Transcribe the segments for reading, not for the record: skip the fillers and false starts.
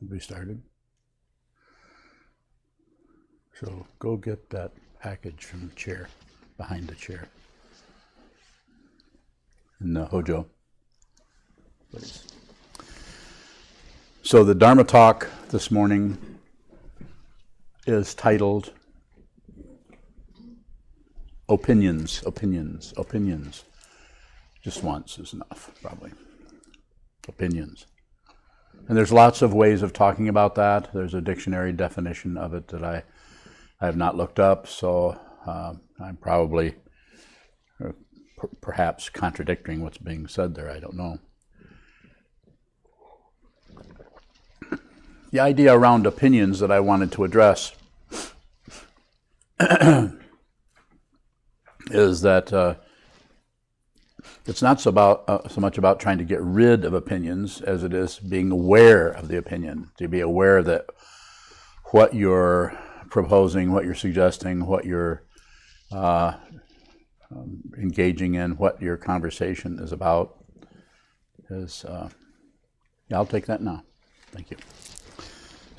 We started. So go get that package from the chair, behind the chair. And Hojo, please. So the Dharma talk this morning is titled Opinions. Just once is enough, probably. Opinions. And there's lots of ways of talking about that. There's a dictionary definition of it that I have not looked up, so I'm probably perhaps contradicting what's being said there. I don't know. The idea around opinions that I wanted to address is that it's not so much about trying to get rid of opinions as it is being aware of the opinion, to be aware that what you're proposing, what you're suggesting, what you're engaging in, what your conversation is about is, I'll take that now. Thank you.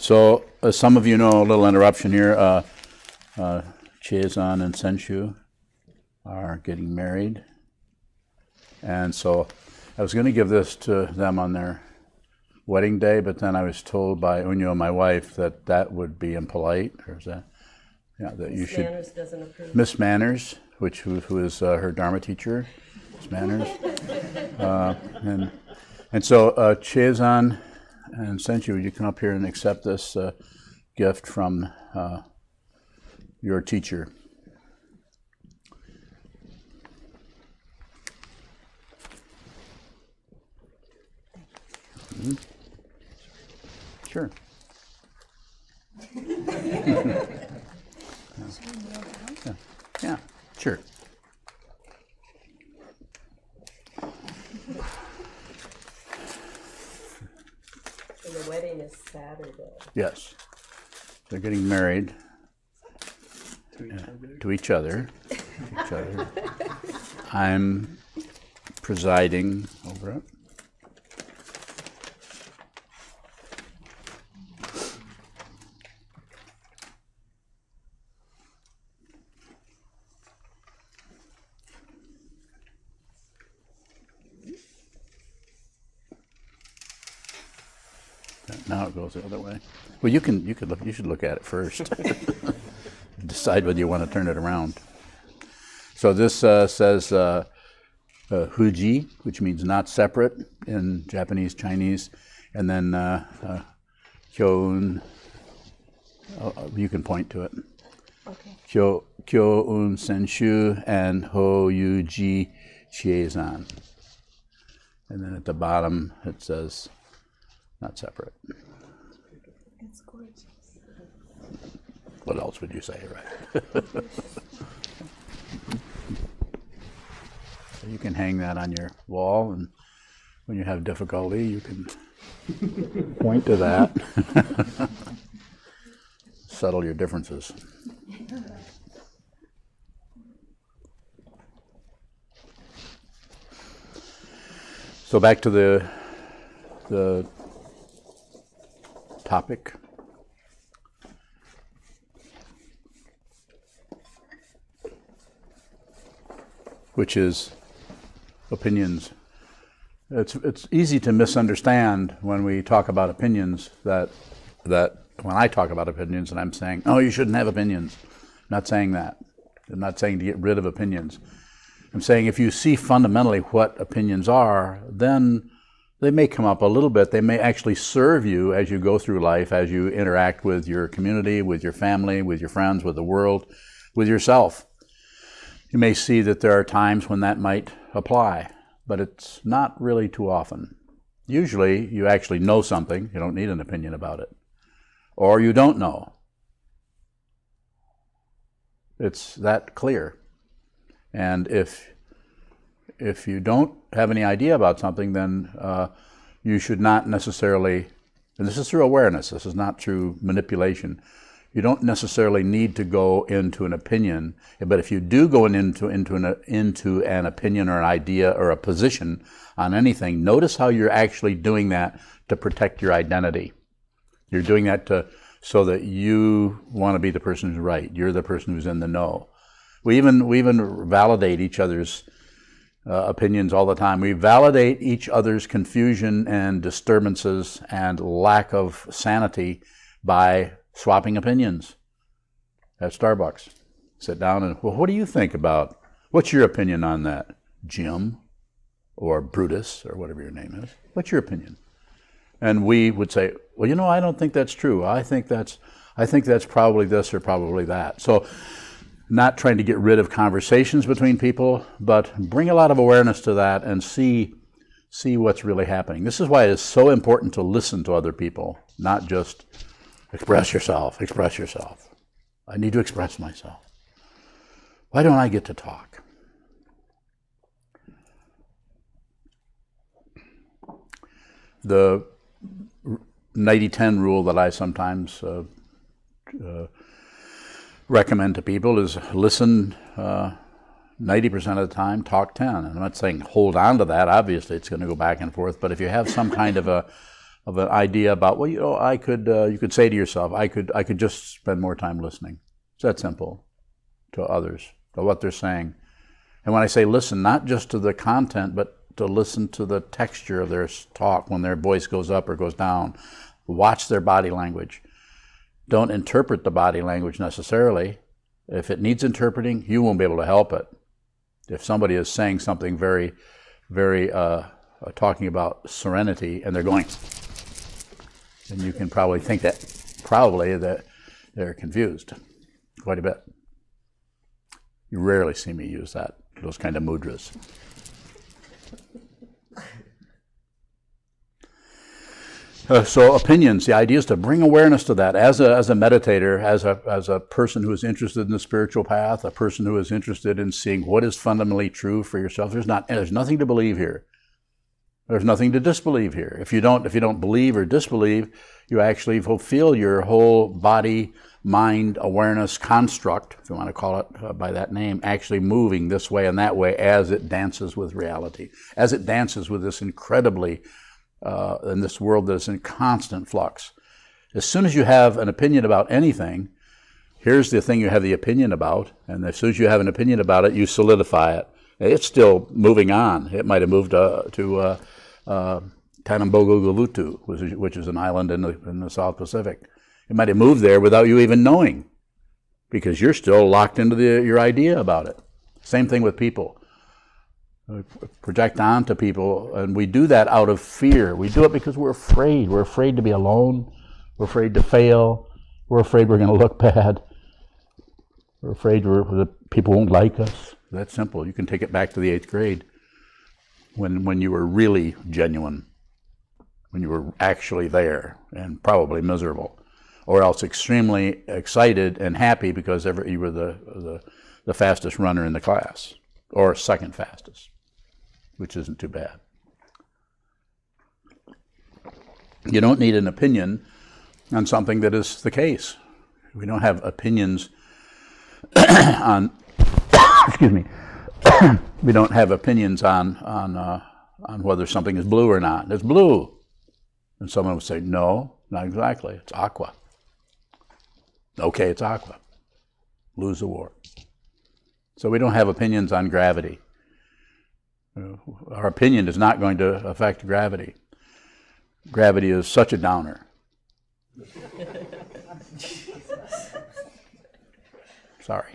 So, as some of you know, a little interruption here, Chie-san and Senshu are getting married. And so I was going to give this to them on their wedding day, but then I was told by Unyo, my wife, that that would be impolite, or is that, yeah, that you should. Miss Manners doesn't approve. Miss Manners, who is her Dharma teacher, Miss Manners, and so Chie-san and Senshi, would you come up here and accept this gift from your teacher? Mm-hmm. Sure. Yeah, sure. So the wedding is Saturday. Yes. They're getting married to each other. I'm presiding over it. Now it goes the other way. Well, you should look at it first. Decide whether you want to turn it around. So this says huji, which means not separate in Japanese, Chinese, and then kyoun. You can point to it. Okay. Kyoun senshu and hoyuji chie-san. And then at the bottom it says not separate. It's gorgeous. What else would you say, right? So you can hang that on your wall, and when you have difficulty, you can point to that. Settle your differences. So back to the topic. Which is opinions. It's easy to misunderstand when we talk about opinions that when I talk about opinions and I'm saying, oh, you shouldn't have opinions. I'm not saying that. I'm not saying to get rid of opinions. I'm saying if you see fundamentally what opinions are, then they may come up a little bit. They may actually serve you as you go through life, as you interact with your community, with your family, with your friends, with the world, with yourself. You may see that there are times when that might apply, but it's not really too often. Usually, you actually know something. You don't need an opinion about it. Or you don't know. It's that clear. And if you don't have any idea about something, then you should not necessarily, and this is through awareness, this is not through manipulation, you don't necessarily need to go into an opinion, but if you do go into an opinion or an idea or a position on anything, notice how you're actually doing that to protect your identity, You're doing that so that you want to be the person who's right. You're the person who's in the know. We even validate each other's opinions all the time. We validate each other's confusion and disturbances and lack of sanity by swapping opinions at Starbucks. Sit down and, well, what do you think about, what's your opinion on that, Jim or Brutus or whatever your name is? What's your opinion? And we would say, well, I don't think that's true. I think that's probably this or probably that. So not trying to get rid of conversations between people, but bring a lot of awareness to that and see what's really happening. This is why it is so important to listen to other people, not just express yourself. I need to express myself. Why don't I get to talk? The 90-10 rule that I sometimes recommend to people is listen 90% of the time, talk 10. And I'm not saying hold on to that. Obviously, it's going to go back and forth. But if you have some kind of an idea about, well, you could say to yourself, I could just spend more time listening. It's that simple to others, to what they're saying. And when I say listen, not just to the content, but to listen to the texture of their talk when their voice goes up or goes down. Watch their body language. Don't interpret the body language necessarily. If it needs interpreting, you won't be able to help it. If somebody is saying something very, very talking about serenity and they're going, then you can probably think that they're confused quite a bit. You rarely see me use those kind of mudras. So opinions, the idea is to bring awareness to that as a meditator, as a person who is interested in the spiritual path, a person who is interested in seeing what is fundamentally true for yourself. There's nothing to believe here. There's nothing to disbelieve here. If you don't believe or disbelieve, you actually fulfill your whole body, mind, awareness construct, if you want to call it by that name, actually moving this way and that way as it dances with reality, as it dances with this incredibly in this world that is in constant flux. As soon as you have an opinion about anything, here's the thing you have the opinion about, and as soon as you have an opinion about it, you solidify it. It's still moving on. It might have moved to Tanambogo-Galutu, which is an island in the South Pacific. It might have moved there without you even knowing, because you're still locked into your idea about it. Same thing with people. We project onto people, and we do that out of fear. We do it because we're afraid. We're afraid to be alone. We're afraid to fail. We're afraid we're going to look bad. We're afraid that people won't like us. That's simple. You can take it back to the 8th grade when you were really genuine, when you were actually there and probably miserable, or else extremely excited and happy because you were the fastest runner in the class, or second fastest, which isn't too bad. You don't need an opinion on something that is the case. We don't have opinions on, excuse me, we don't have opinions on whether something is blue or not. It's blue. And someone would say, no, not exactly. It's aqua. Okay, it's aqua. Lose the war. So we don't have opinions on gravity. Our opinion is not going to affect gravity. Gravity is such a downer. Sorry.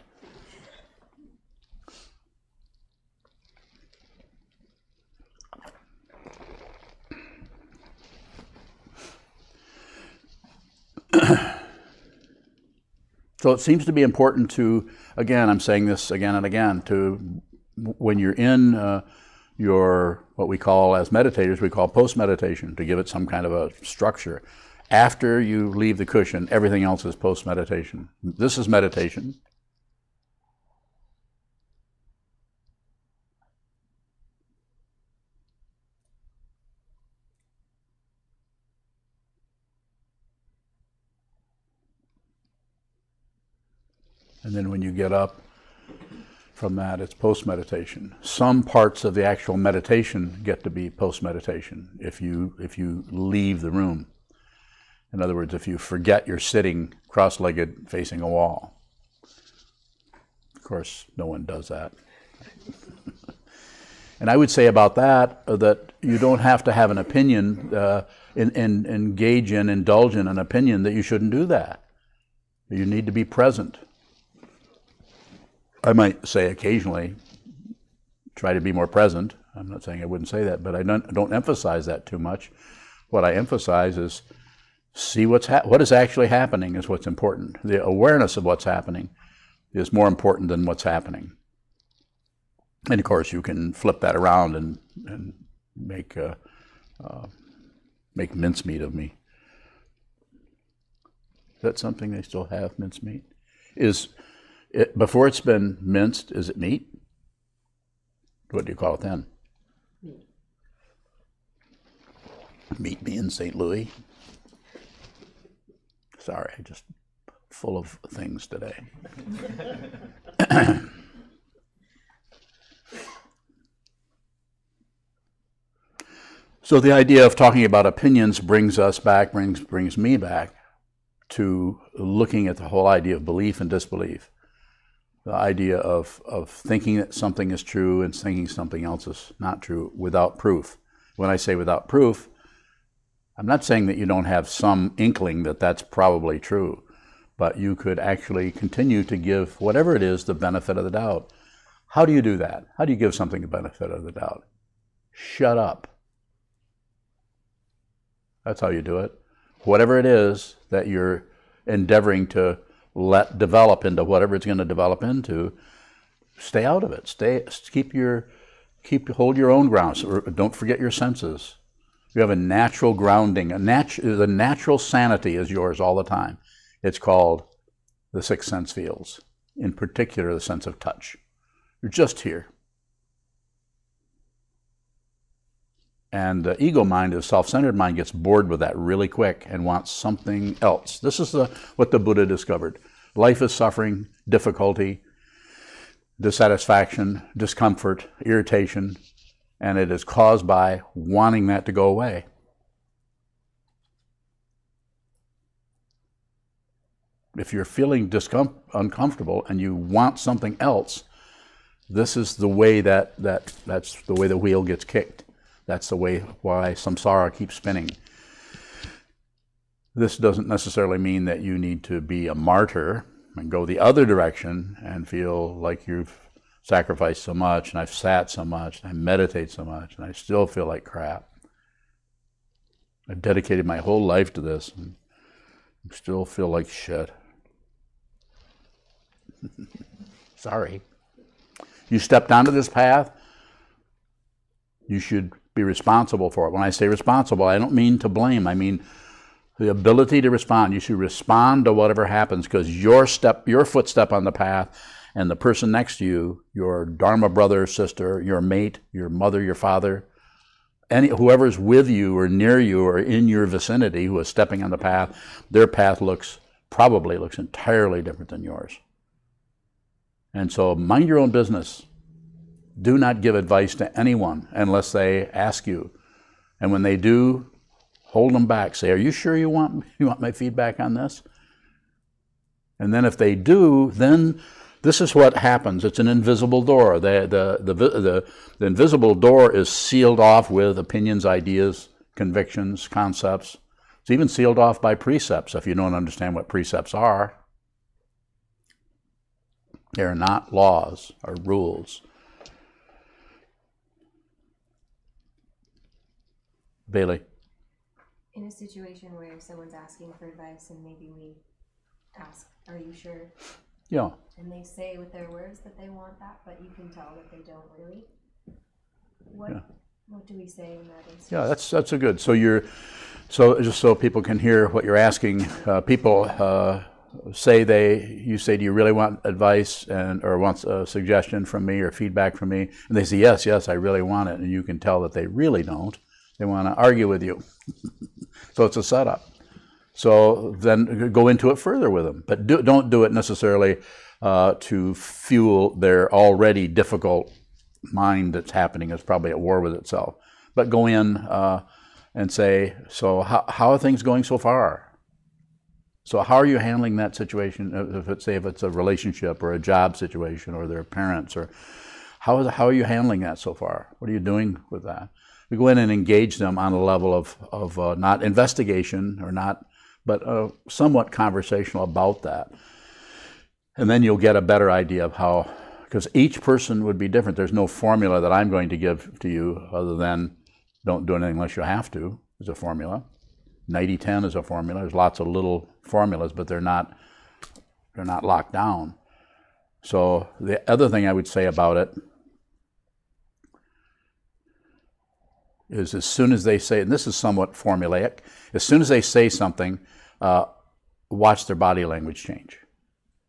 So it seems to be important to, again, I'm saying this again and again, to when you're in your, what we call as meditators, we call post-meditation, to give it some kind of a structure. After you leave the cushion, everything else is post-meditation. This is meditation. And then when you get up from that, it's post-meditation. Some parts of the actual meditation get to be post-meditation if you leave the room. In other words, if you forget you're sitting cross-legged facing a wall. Of course, no one does that. And I would say about that, that you don't have to have an opinion, indulge in an opinion that you shouldn't do that. You need to be present. I might say occasionally, try to be more present. I'm not saying I wouldn't say that, but I don't emphasize that too much. What I emphasize is see what is actually happening is what's important. The awareness of what's happening is more important than what's happening. And of course, you can flip that around and make mincemeat of me. Is that something they still have, mincemeat? Before it's been minced, is it meat? What do you call it then? Meet me in St. Louis. Sorry, I'm just full of things today. So the idea of talking about opinions brings me back to looking at the whole idea of belief and disbelief. The idea of thinking that something is true and thinking something else is not true without proof. When I say without proof, I'm not saying that you don't have some inkling that that's probably true, but you could actually continue to give whatever it is the benefit of the doubt. How do you do that? How do you give something the benefit of the doubt? Shut up. That's how you do it. Whatever it is that you're endeavoring to let develop into whatever it's going to develop into, stay out of it. Hold your own ground. Don't forget your senses. You have a natural grounding. The natural sanity is yours all the time. It's called the sixth sense fields, in particular the sense of touch. You're just here. And the ego mind, the self-centered mind, gets bored with that really quick and wants something else. This is what the Buddha discovered. Life is suffering, difficulty, dissatisfaction, discomfort, irritation, and it is caused by wanting that to go away. If you're feeling uncomfortable and you want something else, this is the way that's the way the wheel gets kicked. That's the way why samsara keeps spinning. This doesn't necessarily mean that you need to be a martyr and go the other direction and feel like you've sacrificed so much, and I've sat so much, and I meditate so much, and I still feel like crap. I've dedicated my whole life to this, and I still feel like shit. Sorry. You stepped onto this path, you should be responsible for it. When I say responsible, I don't mean to blame. I mean the ability to respond. You should respond to whatever happens because your footstep on the path and the person next to you, your dharma brother, sister, your mate, your mother, your father, whoever's with you or near you or in your vicinity who is stepping on the path, their path probably looks entirely different than yours. And so mind your own business. Do not give advice to anyone unless they ask you. And when they do, hold them back. Say, are you sure you want my feedback on this? And then if they do, then this is what happens. It's an invisible door. The invisible door is sealed off with opinions, ideas, convictions, concepts. It's even sealed off by precepts if you don't understand what precepts are. They're not laws or rules. Bailey. In a situation where someone's asking for advice and maybe we ask, are you sure? Yeah. And they say with their words that they want that, but you can tell that they don't really. What do we say in that instance? Yeah, that's a good. So just so people can hear what you're asking, people you say, do you really want advice or want a suggestion from me or feedback from me? And they say, yes, I really want it. And you can tell that they really don't. They want to argue with you. So it's a setup. So then go into it further with them. But don't do it necessarily to fuel their already difficult mind that's happening. It's probably at war with itself. But go in and say, so how are things going so far? So how are you handling that situation? If it's a relationship or a job situation or their parents, or how are you handling that so far? What are you doing with that? We go in and engage them on a level of not investigation or not, but somewhat conversational about that. And then you'll get a better idea of how, because each person would be different. There's no formula that I'm going to give to you other than don't do anything unless you have to, is a formula. 90-10 is a formula. There's lots of little formulas, but they're not locked down. So the other thing I would say about it is as soon as they say, and this is somewhat formulaic, as soon as they say something, watch their body language change.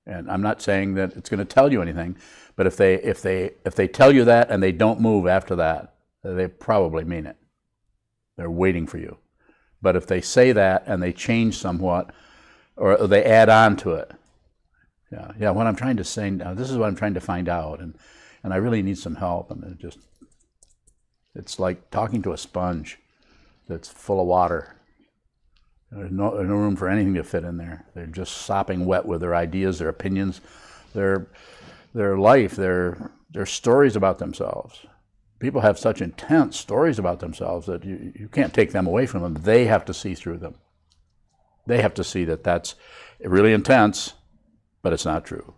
And I'm not saying that it's going to tell you anything, but if they tell you that and they don't move after that, they probably mean it. They're waiting for you. But if they say that and they change somewhat, or they add on to it, yeah, what I'm trying to say now, this is what I'm trying to find out, and I really need some help, and it's like talking to a sponge that's full of water. There's no room for anything to fit in there. They're just sopping wet with their ideas, their opinions, their life, their stories about themselves. People have such intense stories about themselves that you can't take them away from them. They have to see through them. They have to see that that's really intense, but it's not true.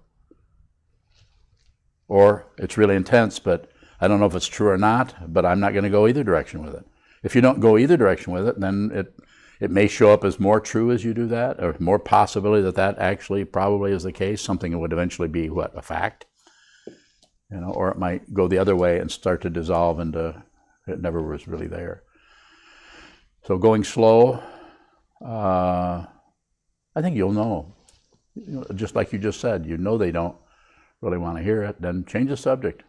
Or it's really intense, but I don't know if it's true or not, but I'm not going to go either direction with it. If you don't go either direction with it, then it may show up as more true as you do that, or more possibility that actually probably is the case, something that would eventually be, a fact? Or it might go the other way and start to dissolve into it never was really there. So going slow, I think you'll know. Just like you just said, they don't really want to hear it, then change the subject.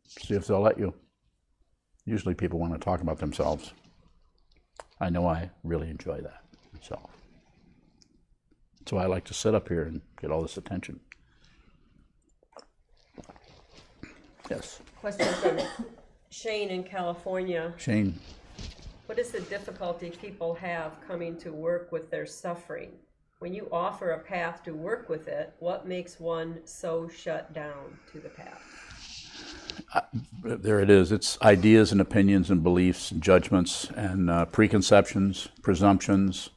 See if they'll let you. Usually people want to talk about themselves. I know I really enjoy that myself. That's why I like to sit up here and get all this attention. Yes. Question from Shane in California. Shane. What is the difficulty people have coming to work with their suffering? When you offer a path to work with it, what makes one so shut down to the path? There it is. It's ideas and opinions and beliefs and judgments and preconceptions, presumptions.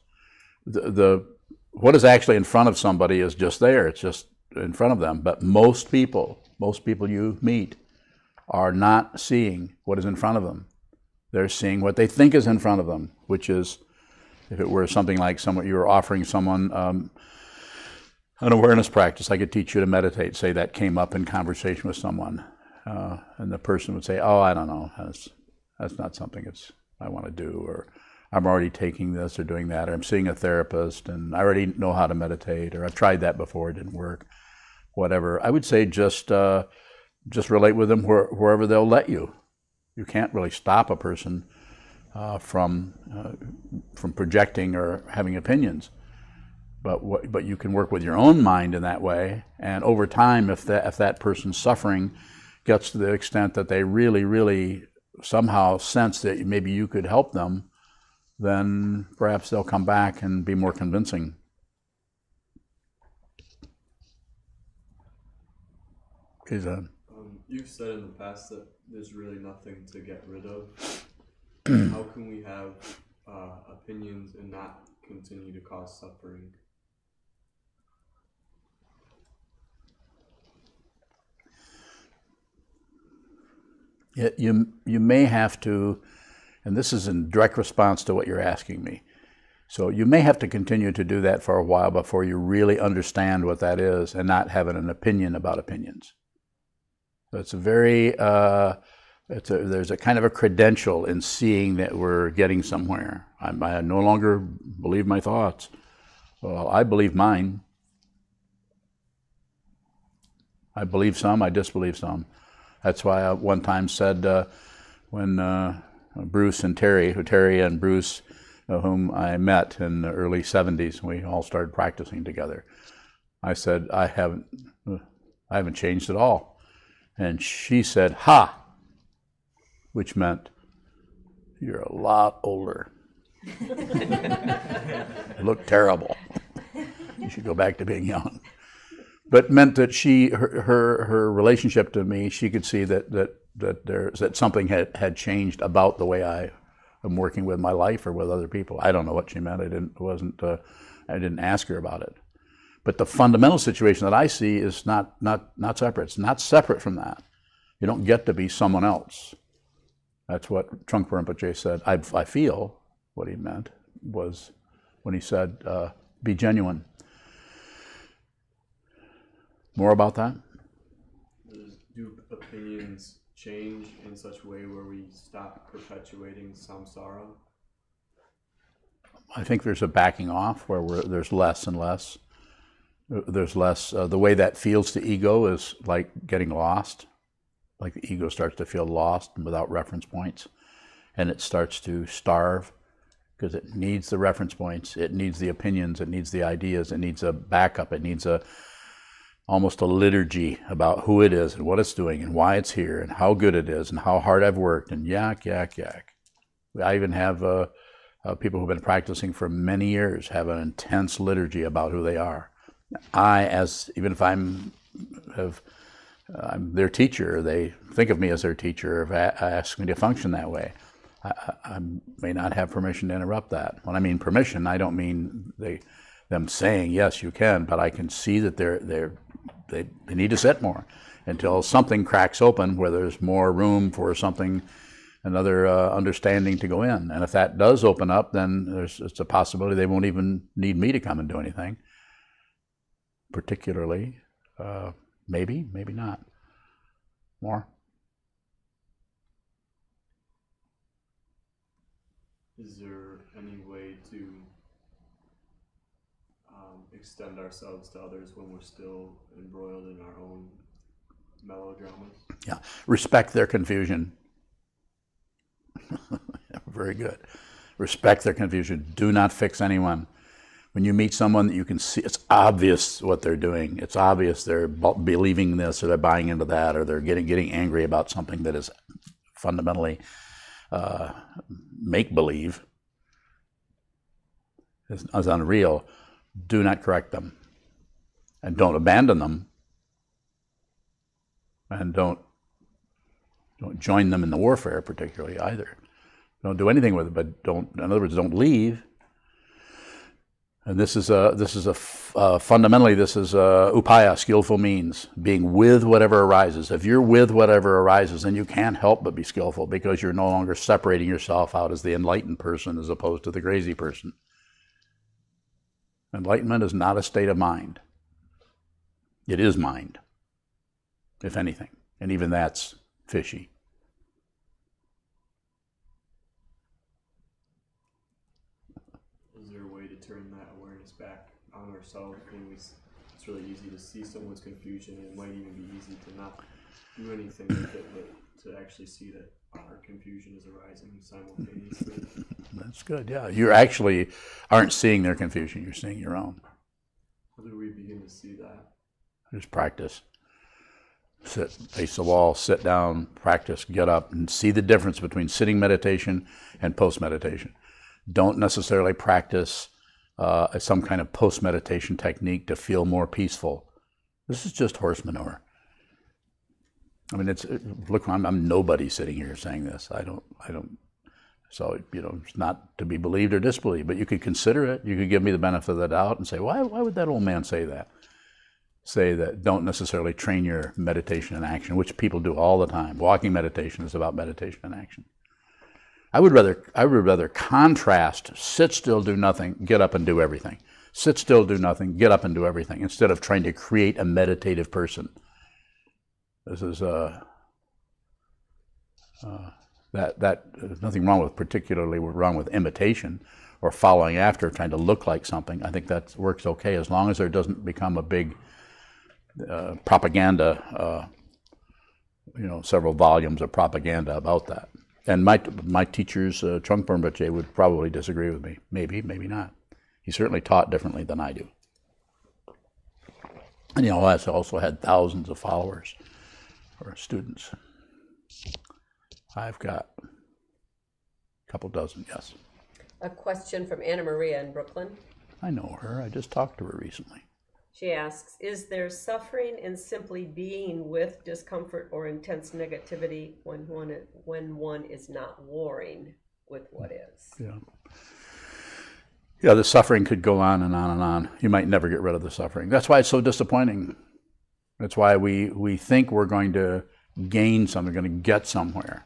What is actually in front of somebody is just there. It's just in front of them. But most people you meet are not seeing what is in front of them. They're seeing what they think is in front of them, which is, if it were something like you were offering someone an awareness practice, I could teach you to meditate. Say that came up in conversation with someone, and the person would say, "Oh, I don't know. That's not something I want to do," or "I'm already taking this or doing that," or "I'm seeing a therapist and I already know how to meditate," or "I've tried that before, it didn't work." Whatever. I would say just relate with them wherever they'll let you. You can't really stop a person from projecting or having opinions, but you can work with your own mind in that way. And over time, if that person's suffering gets to the extent that they really, really somehow sense that maybe you could help them, then perhaps they'll come back and be more convincing. Okay, you've said in the past that there's really nothing to get rid of. How can we have opinions and not continue to cause suffering? You may have to, and this is in direct response to what you're asking me, so you may have to continue to do that for a while before you really understand what that is and not having an opinion about opinions. So it's a very, there's a kind of a credential in seeing that we're getting somewhere. I no longer believe my thoughts. Well, I believe mine. I believe some, I disbelieve some. That's why I one time said when Bruce and Terry and Bruce, whom I met in the early 70s, we all started practicing together. I said, I haven't changed at all. And she said, "Ha!" which meant, "You're a lot older." You look terrible. You should go back to being young. But meant that her relationship to me, she could see that something had changed about the way I am working with my life or with other people. I don't know what she meant. I didn't ask her about it. But the fundamental situation that I see is not separate. It's not separate from that. You don't get to be someone else. That's what Trungpa Rinpoche said. I feel what he meant was when he said, be genuine. More about that? Do opinions change in such a way where we stop perpetuating samsara? I think there's a backing off where there's less and less. There's less. The way that feels to ego is like getting lost. Like the ego starts to feel lost and without reference points. And it starts to starve because it needs the reference points. It needs the opinions. It needs the ideas. It needs a backup. It needs almost a liturgy about who it is and what it's doing and why it's here and how good it is and how hard I've worked and yak. I even have people who've been practicing for many years have an intense liturgy about who they are. Even if I'm their teacher, they think of me as their teacher, or ask me to function that way. I may not have permission to interrupt that. When I mean permission, I don't mean them saying, yes, you can, but I can see that they need to sit more until something cracks open where there's more room for another understanding to go in. And if that does open up, then it's a possibility they won't even need me to come and do anything. Particularly, maybe not. More? Is there any way to extend ourselves to others when we're still embroiled in our own melodramas? Yeah. Respect their confusion. Very good. Respect their confusion. Do not fix anyone. When you meet someone that you can see, it's obvious what they're doing. It's obvious they're believing this or they're buying into that or they're getting angry about something that is fundamentally make-believe. It's unreal. Do not correct them. And don't abandon them. And don't join them in the warfare particularly either. Don't do anything with it, but in other words, don't leave. And fundamentally, this is upaya, skillful means, being with whatever arises. If you're with whatever arises, then you can't help but be skillful because you're no longer separating yourself out as the enlightened person as opposed to the crazy person. Enlightenment is not a state of mind. It is mind, if anything. And even that's fishy. Is there a way to turn that awareness back on ourselves when it's really easy to see someone's confusion, and it might even be easy to not do anything with it, but to actually see that our confusion is arising simultaneously? That's good, yeah. You actually aren't seeing their confusion, you're seeing your own. How do we begin to see that? Just practice. Sit, face the wall, sit down, practice, get up, and see the difference between sitting meditation and post-meditation. Don't necessarily practice some kind of post-meditation technique to feel more peaceful. This is just horse manure. I mean, look, I'm nobody sitting here saying this. I don't. So, it's not to be believed or disbelieved, but you could consider it. You could give me the benefit of the doubt and say, why would that old man say that? Say that don't necessarily train your meditation and action, which people do all the time. Walking meditation is about meditation and action. I would rather contrast sit still, do nothing, get up and do everything. Sit still, do nothing, get up and do everything, instead of trying to create a meditative person. This is there's nothing particularly wrong with imitation or following after, trying to look like something. I think that works okay as long as there doesn't become a big propaganda, several volumes of propaganda about that. And my teachers, Trungpa Rinpoche, would probably disagree with me. Maybe not. He certainly taught differently than I do. And he also had thousands of followers or students. I've got a couple dozen, yes. A question from Anna Maria in Brooklyn. I know her. I just talked to her recently. She asks, is there suffering in simply being with discomfort or intense negativity when one is not warring with what is? Yeah. Yeah, the suffering could go on and on and on. You might never get rid of the suffering. That's why it's so disappointing. That's why we think we're going to gain something, going to get somewhere.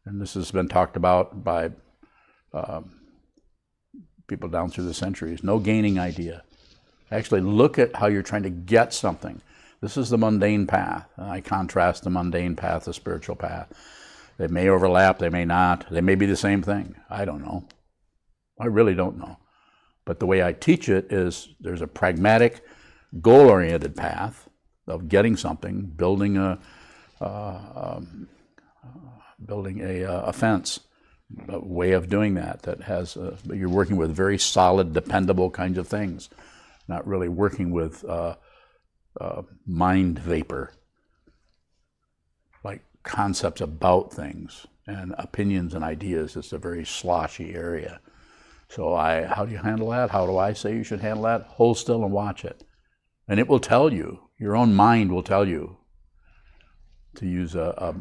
And this has been talked about by people down through the centuries. No gaining idea. Actually, look at how you're trying to get something. This is the mundane path. I contrast the mundane path, the spiritual path. They may overlap, they may not. They may be the same thing. I don't know. I really don't know. But the way I teach it is there's a pragmatic, goal-oriented path of getting something, building a fence, a way of doing that has you're working with very solid, dependable kinds of things, not really working with mind vapor, like concepts about things and opinions and ideas. It's a very sloshy area. So how do you handle that? How do I say you should handle that? Hold still and watch it. And it will tell you, your own mind will tell you, to use a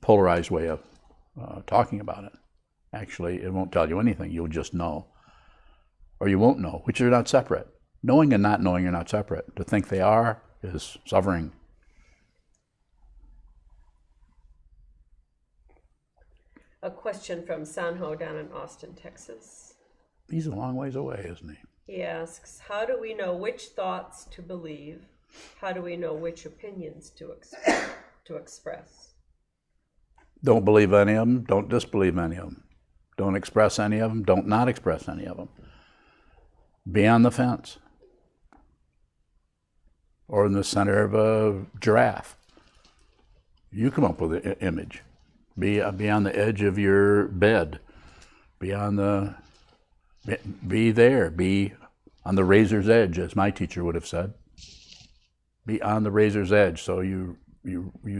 polarized way of talking about it. Actually, it won't tell you anything. You'll just know. Or you won't know, which are not separate. Knowing and not knowing are not separate. To think they are is suffering. A question from Sanho down in Austin, Texas. He's a long ways away, isn't he? He asks, how do we know which thoughts to believe? How do we know which opinions to express? Don't believe any of them. Don't disbelieve any of them. Don't express any of them. Don't not express any of them. Be on the fence. Or in the center of a giraffe. You come up with an image. Be on the edge of your bed. Be there. Be on the razor's edge, as my teacher would have said. Be on the razor's edge, so you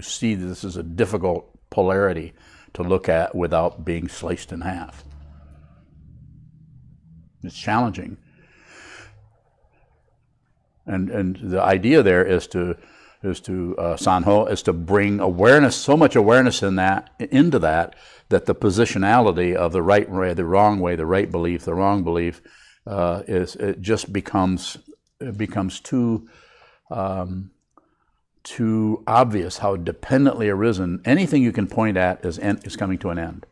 see that this is a difficult polarity to look at without being sliced in half. It's challenging. And the idea there is to Sanho, is to bring awareness, so much awareness into that the positionality of the right way, the wrong way, the right belief, the wrong belief, it just becomes too obvious how dependently arisen. Anything you can point at is coming to an end.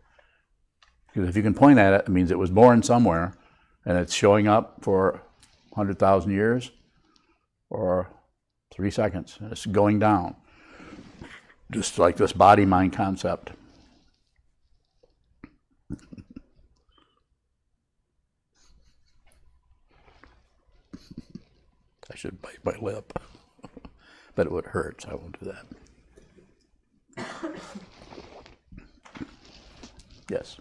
Because if you can point at it, it means it was born somewhere, and it's showing up for 100,000 years or 3 seconds, and it's going down. Just like this body-mind concept. I should bite my lip, but it would hurt, so I won't do that. Yes?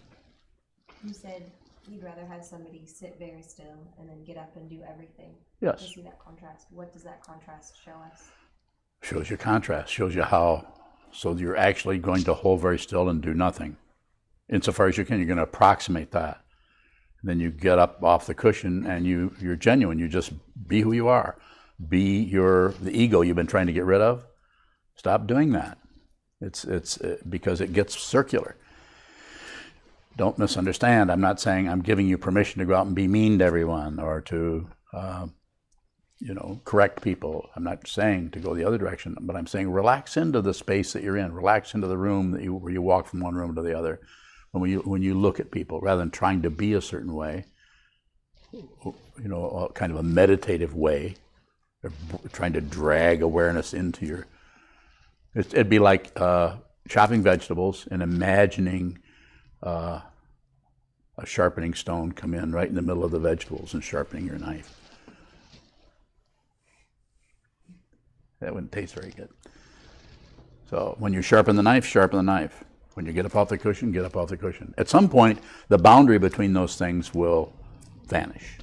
You said you'd rather have somebody sit very still and then get up and do everything. Yes. To see that contrast. What does that contrast show us? Shows you contrast, shows you how, so you're actually going to hold very still and do nothing. Insofar as you can, you're going to approximate that. And then you get up off the cushion and you're genuine. You just be who you are. Be the ego you've been trying to get rid of. Stop doing that. It's because it gets circular. Don't misunderstand. I'm not saying I'm giving you permission to go out and be mean to everyone or to, correct people. I'm not saying to go the other direction, but I'm saying relax into the space that you're in. Relax into the room where you walk from one room to the other. When you look at people, rather than trying to be a certain way, kind of a meditative way, or trying to drag awareness into your. It'd be like chopping vegetables and imagining a sharpening stone come in right in the middle of the vegetables and sharpening your knife. That wouldn't taste very good. So when you sharpen the knife, sharpen the knife. When you get up off the cushion, get up off the cushion. At some point, the boundary between those things will vanish.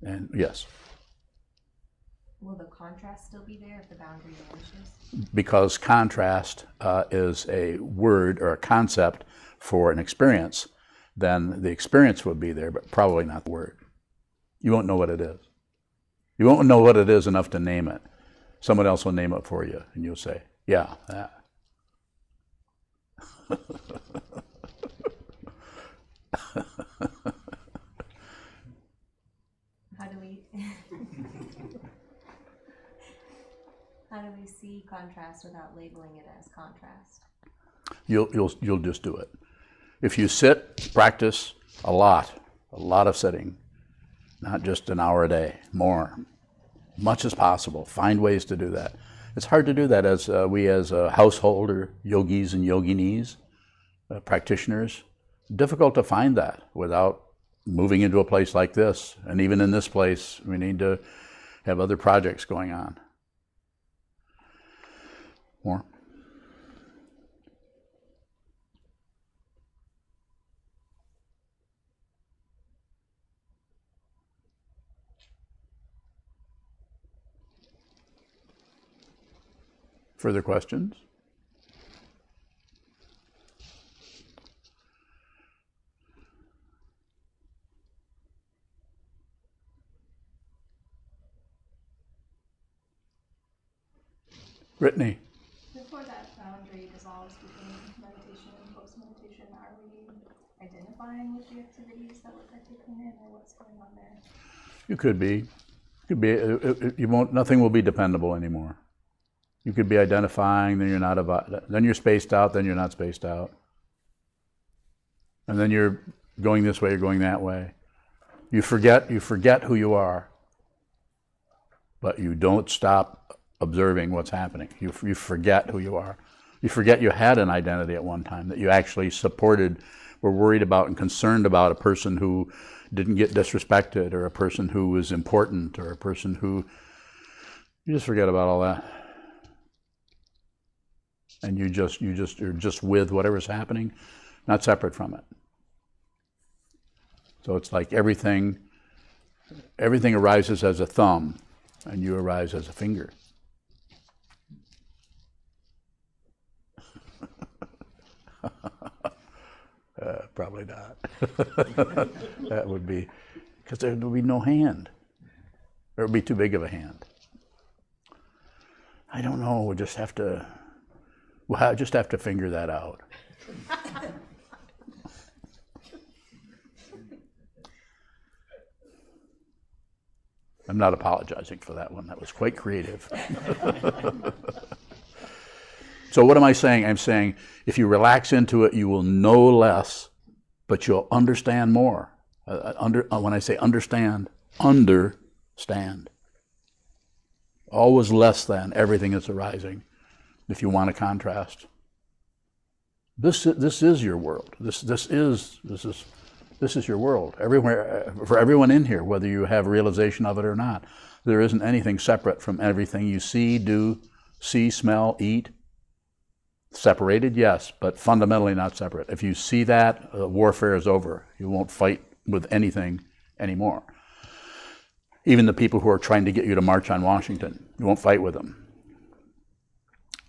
And yes. Will the contrast still be there if the boundary vanishes? Because contrast is a word or a concept for an experience, then the experience would be there, but probably not the word. You won't know what it is. You won't know what it is enough to name it. Someone else will name it for you, and you'll say, yeah, that. How do we how do we see contrast without labeling it as contrast? You'll just do it. If you sit, practice a lot of sitting, not just an hour a day, more, much as possible. Find ways to do that. It's hard to do that as we as a household or yogis and yoginis, practitioners. Difficult to find that without moving into a place like this. And even in this place, we need to have other projects going on. More? Further questions? Brittany? Before that boundary dissolves between meditation and post-meditation, are we identifying with the activities that we're partaking in, or what's going on there? You could be. You won't. Nothing will be dependable anymore. You could be identifying, then you're not about. Then you're spaced out. Then you're not spaced out. And then you're going this way. You're going that way. You forget who you are. But you don't stop observing what's happening. You forget who you are. You forget you had an identity at one time, that you actually supported, were worried about and concerned about a person who didn't get disrespected, or a person who was important, or a person who, you just forget about all that. And you're just with whatever's happening, not separate from it. So it's like everything arises as a thumb, and you arise as a finger. Probably not. That would be, because there would be no hand. There would be too big of a hand. I don't know. We'll just have to figure that out. I'm not apologizing for that one. That was quite creative. So what am I saying? I'm saying if you relax into it, you will know less, but you'll understand more. When I say understand, understand. Always less than everything that's arising, if you want to contrast. This is your world. This is your world. Everywhere, for everyone in here, whether you have realization of it or not, there isn't anything separate from everything you see, do, smell, eat. Separated, yes, but fundamentally not separate. If you see that, warfare is over. You won't fight with anything anymore. Even the people who are trying to get you to march on Washington, you won't fight with them.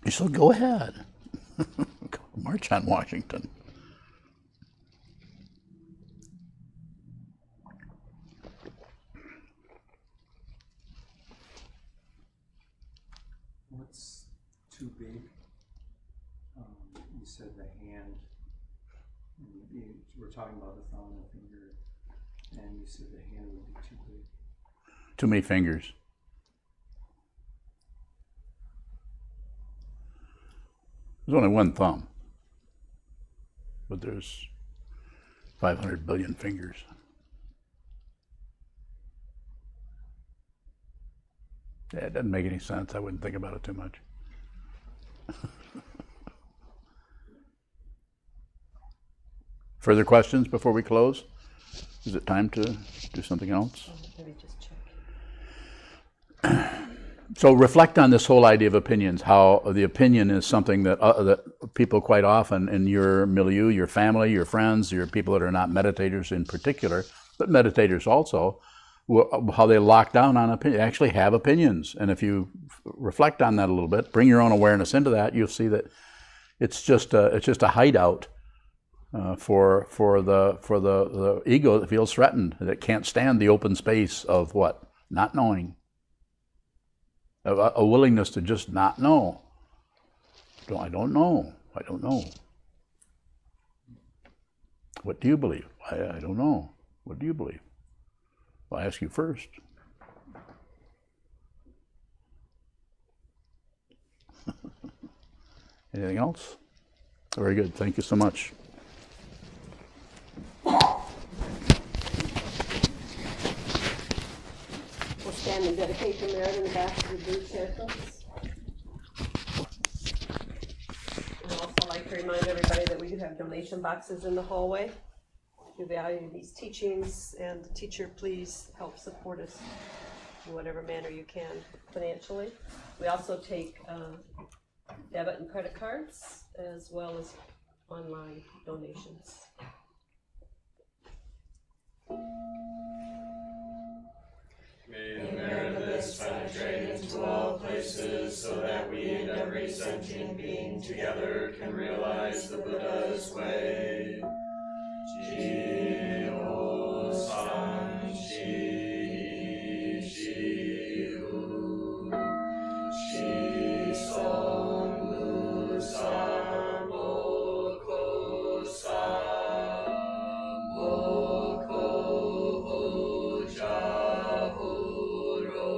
You still go ahead. Go march on Washington. What's too big? You said the hand. We're talking about the thumb and the finger, and you said the hand would be too big. Too many fingers. There's only one thumb, but there's 500 billion fingers. Yeah, it doesn't make any sense. I wouldn't think about it too much. Further questions before we close? Is it time to do something else? Maybe just check. So reflect on this whole idea of opinions, how the opinion is something that people quite often in your milieu, your family, your friends, your people that are not meditators in particular, but meditators also, how they lock down on opinion, actually have opinions. And if you reflect on that a little bit, bring your own awareness into that, you'll see that it's just a hideout for the ego that feels threatened, that can't stand the open space of what? Not knowing. A willingness to just not know. I don't know. I don't know. What do you believe? I don't know. What do you believe? Well, I ask you first. Anything else? Very good. Thank you so much. We'll stand and dedicate the merit in the back of the blue chair, please. I'd also like to remind everybody that we do have donation boxes in the hallway. If you value these teachings, and the teacher, please help support us in whatever manner you can financially. We also take debit and credit cards, as well as online donations. May the merit of this penetrate into all places, so that we and every sentient being together can realize the Buddha's way. Ji-ho san shi shi hu shi son lu sa mo ko sa mo ko ho ja ho ro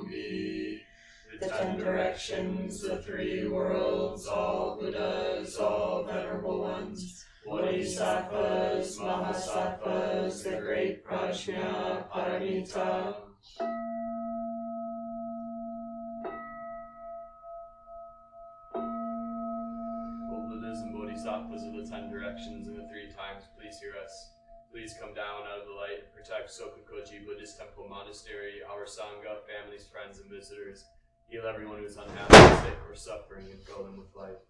mi. The 10 directions, the 3 worlds, all Buddhas, all venerable ones, Bodhisattvas, Mahasattvas, the great Prajna Paramita. O Buddhas and Bodhisattvas of the 10 directions and the 3 times, please hear us. Please come down out of the light and protect Sokukoji Buddhist Temple Monastery, our Sangha, families, friends, and visitors. Heal everyone who is unhappy, sick, or suffering, and fill them with life.